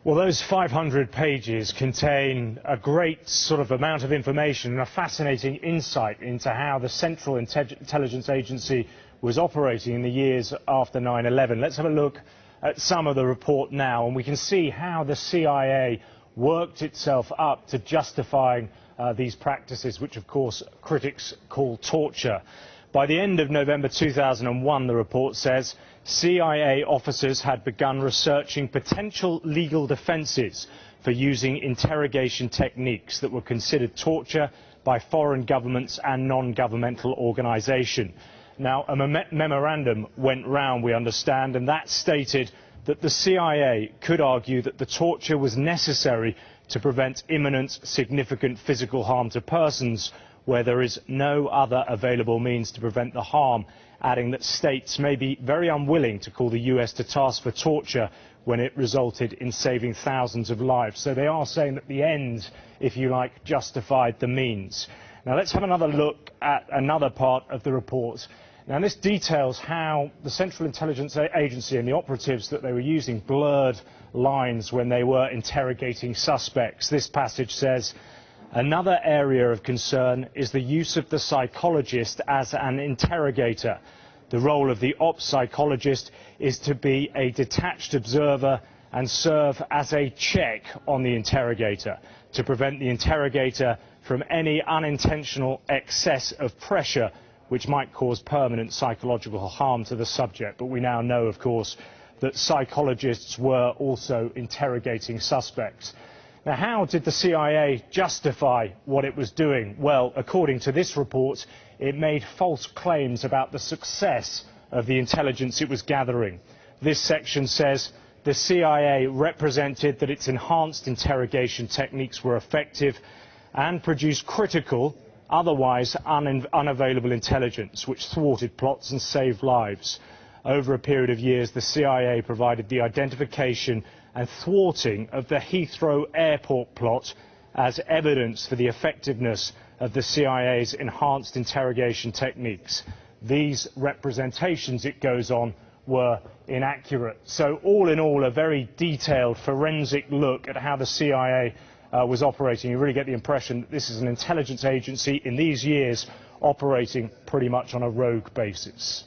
Well, those 500 pages contain a great sort of amount of information and a fascinating insight into how the Central Intelligence Agency was operating in the years after 9/11. Let's have a look at some of the report now, and we can see how the CIA worked itself up to justifying these practices, which of course critics call torture. By the end of November 2001, the report says, CIA officers had begun researching potential legal defences for using interrogation techniques that were considered torture by foreign governments and non-governmental organisations. Now, a memorandum went round, we understand, and that stated that the CIA could argue that the torture was necessary to prevent imminent, significant physical harm to persons where there is no other available means to prevent the harm, adding that states may be very unwilling to call the US to task for torture when it resulted in saving thousands of lives. So they are saying that the end, if you like, justified the means. Now let's have another look at another part of the report. Now this details how the Central Intelligence Agency and the operatives that they were using blurred lines when they were interrogating suspects. This passage says, "Another area of concern is the use of the psychologist as an interrogator. The role of the ops psychologist is to be a detached observer and serve as a check on the interrogator, to prevent the interrogator from any unintentional excess of pressure which might cause permanent psychological harm to the subject." But we now know, of course, that psychologists were also interrogating suspects. Now, how did the CIA justify what it was doing? Well, according to this report, it made false claims about the success of the intelligence it was gathering. This section says the CIA represented that its enhanced interrogation techniques were effective and produced critical, otherwise unavailable intelligence, which thwarted plots and saved lives. Over a period of years, the CIA provided the identification and thwarting of the Heathrow Airport plot as evidence for the effectiveness of the CIA's enhanced interrogation techniques. These representations, it goes on, were inaccurate. So all in all, a very detailed forensic look at how the CIA was operating. You really get the impression that this is an intelligence agency in these years operating pretty much on a rogue basis.